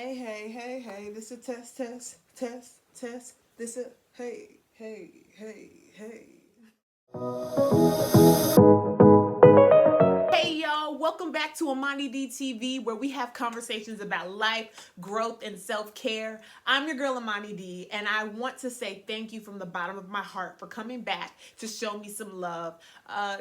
Hey, this a test. This a hey. Hey y'all, welcome back to Amani D TV, where we have conversations about life, growth, and self-care. I'm your girl Amani D, and I want to say thank you from the bottom of my heart for coming back to show me some love.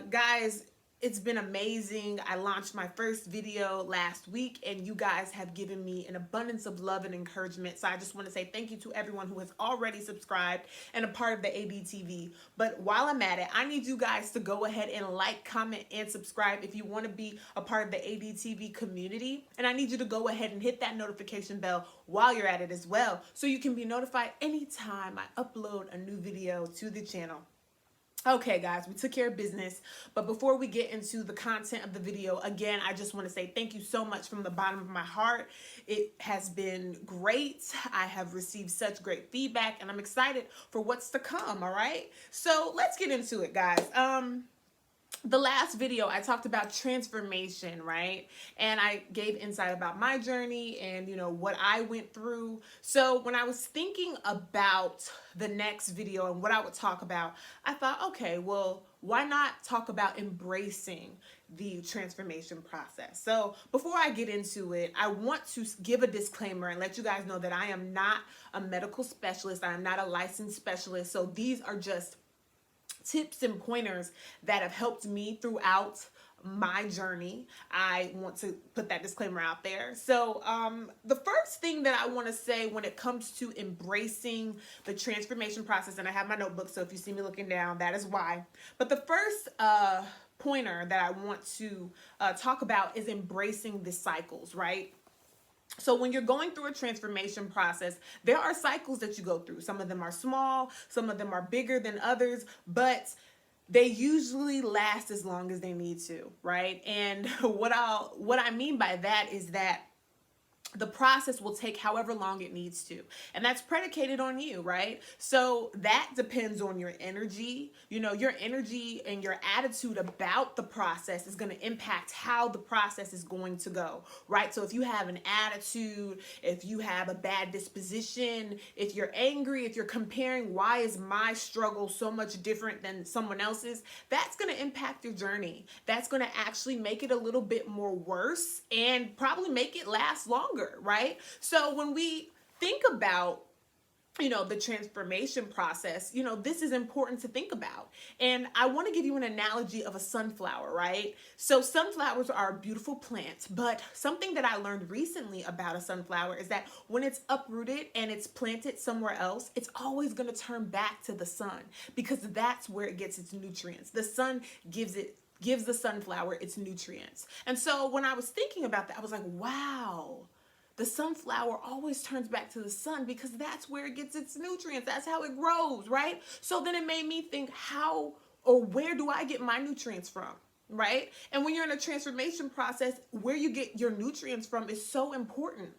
Guys, it's been amazing. I launched my first video last week, and you guys have given me an abundance of love and encouragement. So I just want to say thank you to everyone who has already subscribed and a part of the ADTV. But while I'm at it, I need you guys to go ahead and like, comment, and subscribe if you want to be a part of the ADTV community. And I need you to go ahead and hit that notification bell while you're at it as well, so you can be notified anytime I upload a new video to the channel. Okay, guys, we took care of business, but before we get into the content of the video, again, I just want to say thank you so much from the bottom of my heart. It has been great. I have received such great feedback, and I'm excited for what's to come, all right? So let's get into it, guys. The last video I talked about transformation, right? And I gave insight about my journey and what I went through. So when I was thinking about the next video and what I would talk about, I thought, okay, well, why not talk about embracing the transformation process? So before I get into it, I want to give a disclaimer and let you guys know that I am not a medical specialist. I am not a licensed specialist. So these are just tips and pointers that have helped me throughout my journey. I want to put that disclaimer out there. So the first thing that I want to say when it comes to embracing the transformation process, and I have my notebook, so if you see me looking down, that is why. But the first pointer that I want to talk about is embracing the cycles, right? So when you're going through a transformation process, there are cycles that you go through. Some of them are small, some of them are bigger than others, but they usually last as long as they need to, right? And what I mean by that is that the process will take however long it needs to. And that's predicated on you, right? So that depends on your energy. Your energy and your attitude about the process is going to impact how the process is going to go, right? So if you have an attitude, if you have a bad disposition, if you're angry, if you're comparing, why is my struggle so much different than someone else's, that's going to impact your journey. That's going to actually make it a little bit more worse and probably make it last longer. Right? So when we think about the transformation process, this is important to think about. And I want to give you an analogy of a sunflower, right? So sunflowers are a beautiful plant, but something that I learned recently about a sunflower is that when it's uprooted and it's planted somewhere else, it's always going to turn back to the sun, because that's where it gets its nutrients. The sun gives the sunflower its nutrients. And so when I was thinking about that, I was like, wow, the sunflower always turns back to the sun because that's where it gets its nutrients. That's how it grows, right? So then it made me think, how or where do I get my nutrients from, right? And when you're in a transformation process, where you get your nutrients from is so important.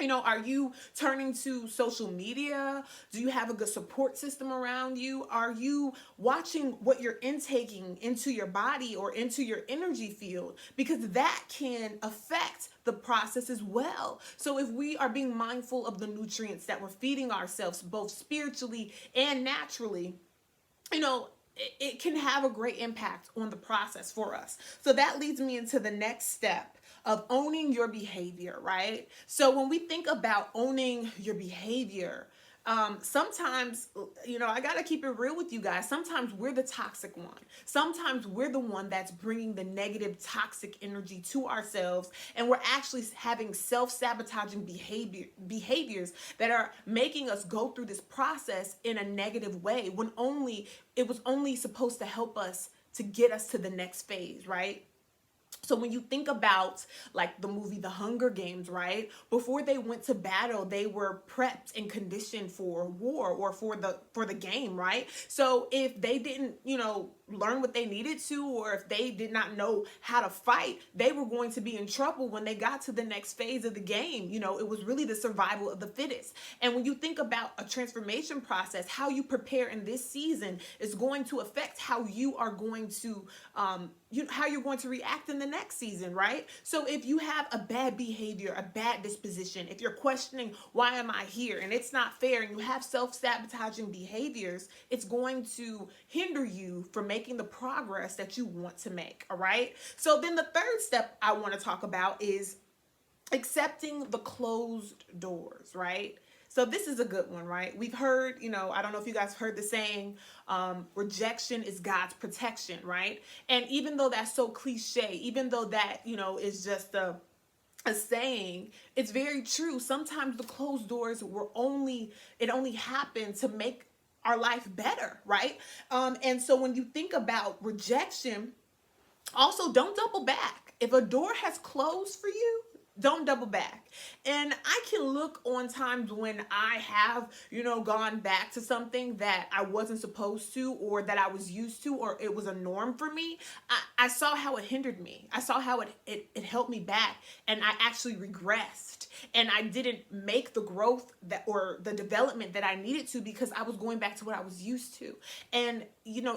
Are you turning to social media? Do you have a good support system around you? Are you watching what you're intaking into your body or into your energy field? Because that can affect the process as well. So if we are being mindful of the nutrients that we're feeding ourselves, both spiritually and naturally, it can have a great impact on the process for us. So that leads me into the next step of owning your behavior, right? So when we think about owning your behavior, sometimes, I got to keep it real with you guys. Sometimes we're the toxic one. Sometimes we're the one that's bringing the negative, toxic energy to ourselves. And we're actually having self-sabotaging behaviors that are making us go through this process in a negative way, when it was only supposed to help us to get us to the next phase, right? So when you think about like the movie The Hunger Games, right? Before they went to battle, they were prepped and conditioned for war or for the game, right? So if they didn't, learn what they needed to, or if they did not know how to fight, they were going to be in trouble when they got to the next phase of the game. It was really the survival of the fittest. And when you think about a transformation process, how you prepare in this season is going to affect how you are going to how you're going to react in the next next season, right? So if you have a bad behavior, a bad disposition, if you're questioning, why am I here? And it's not fair, and you have self-sabotaging behaviors, it's going to hinder you from making the progress that you want to make, all right? So then the third step I want to talk about is accepting the closed doors, right? So this is a good one, right? We've heard, I don't know if you guys heard the saying, rejection is God's protection, right? And even though that's so cliche, even though that, is just a saying, it's very true. Sometimes the closed doors it only happened to make our life better, right? And so when you think about rejection, also don't double back. If a door has closed for you, don't double back. And I can look on times when I have, gone back to something that I wasn't supposed to, or that I was used to, or it was a norm for me. I saw how it hindered me. I saw how it held me back, and I actually regressed. And I didn't make the growth or the development that I needed to, because I was going back to what I was used to. And,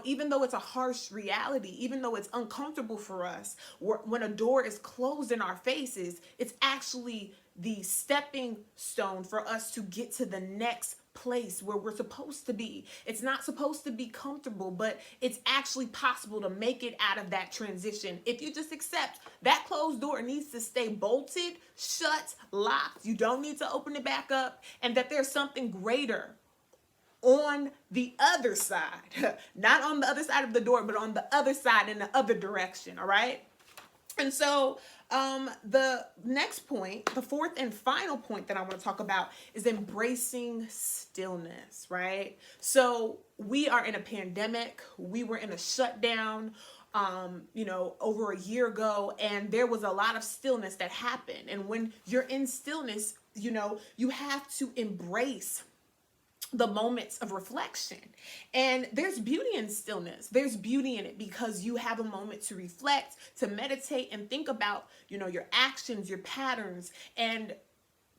even though it's a harsh reality, even though it's uncomfortable for us, when a door is closed in our faces, it's actually the stepping stone for us to get to the next place where we're supposed to be. It's not supposed to be comfortable, but it's actually possible to make it out of that transition. If you just accept that closed door needs to stay bolted, shut, locked. You don't need to open it back up, and that there's something greater on the other side, not on the other side of the door, but on the other side in the other direction. All right. And so the next point, the fourth and final point that I want to talk about, is embracing stillness, right? So we are in a pandemic. We were in a shutdown, over a year ago, and there was a lot of stillness that happened. And when you're in stillness, you have to embrace the moments of reflection. And there's beauty in stillness. There's beauty in it, because you have a moment to reflect, to meditate, and think about, your actions, your patterns, and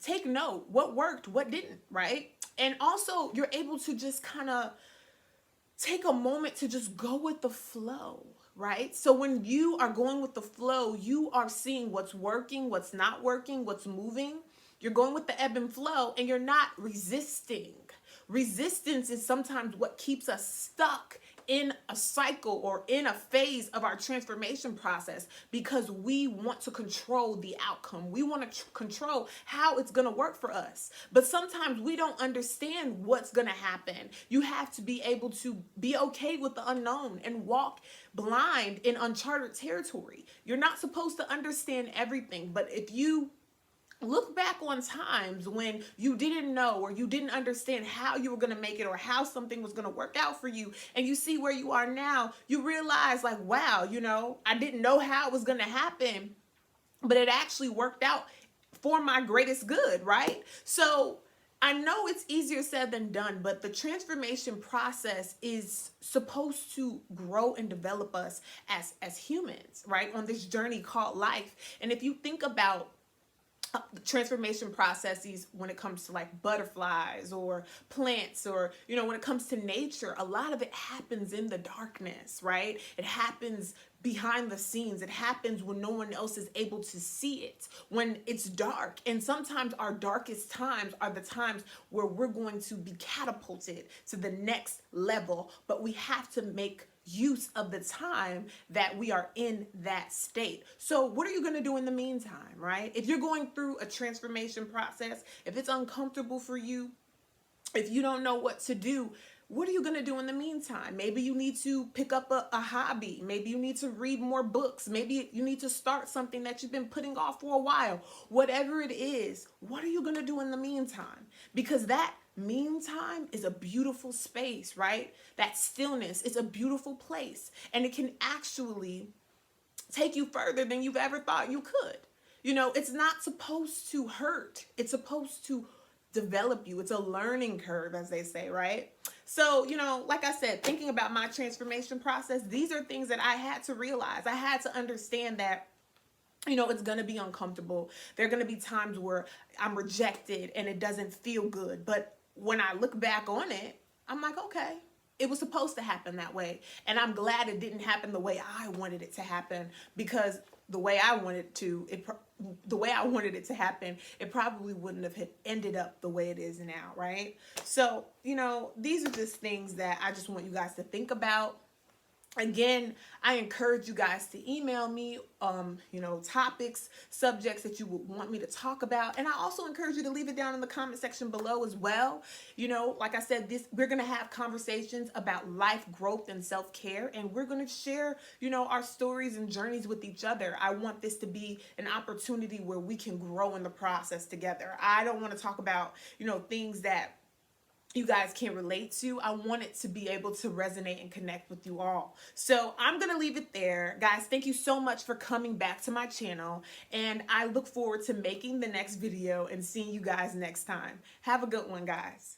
take note what worked, what didn't, right? And also you're able to just kind of take a moment to just go with the flow, right? So when you are going with the flow, you are seeing what's working, what's not working, what's moving. You're going with the ebb and flow, and you're not resisting. Resistance is sometimes what keeps us stuck in a cycle or in a phase of our transformation process, because we want to control the outcome. We want to control how it's going to work for us. But sometimes we don't understand what's going to happen. You have to be able to be okay with the unknown and walk blind in uncharted territory. You're not supposed to understand everything, but if you look back on times when you didn't know, or you didn't understand how you were going to make it, or how something was going to work out for you, and you see where you are now, you realize, like, wow, I didn't know how it was going to happen, but it actually worked out for my greatest good, right? So I know it's easier said than done, but the transformation process is supposed to grow and develop us as humans, right? On this journey called life. And if you think about the transformation processes when it comes to like butterflies or plants, or when it comes to nature, a lot of it happens in the darkness, right? It happens behind the scenes. It happens when no one else is able to see it, when it's dark. And sometimes our darkest times are the times where we're going to be catapulted to the next level, but we have to make use of the time that we are in that state. So what are you going to do in the meantime, right? If you're going through a transformation process, if it's uncomfortable for you, if you don't know what to do, what are you going to do in the meantime? Maybe you need to pick up a hobby. Maybe you need to read more books. Maybe you need to start something that you've been putting off for a while. Whatever it is, what are you going to do in the meantime? Because that meantime is a beautiful space, right? That stillness is a beautiful place, and it can actually take you further than you've ever thought you could. It's not supposed to hurt. It's supposed to develop you. It's a learning curve, as they say, right? So, like I said, thinking about my transformation process, these are things that I had to realize. I had to understand that it's going to be uncomfortable. There are going to be times where I'm rejected and it doesn't feel good. But when I look back on it, I'm like, okay, it was supposed to happen that way. And I'm glad it didn't happen the way I wanted it to happen, because the way I wanted to, the way I wanted it to happen, it probably wouldn't have ended up the way it is now, right? So, these are just things that I just want you guys to think about. Again, I encourage you guys to email me, topics, subjects that you would want me to talk about. And I also encourage you to leave it down in the comment section below as well. Like I said, we're going to have conversations about life, growth, and self-care. And we're going to share, our stories and journeys with each other. I want this to be an opportunity where we can grow in the process together. I don't want to talk about, things that you guys can relate to. I want it to be able to resonate and connect with you all. So I'm going to leave it there. Guys, thank you so much for coming back to my channel. And I look forward to making the next video and seeing you guys next time. Have a good one, guys.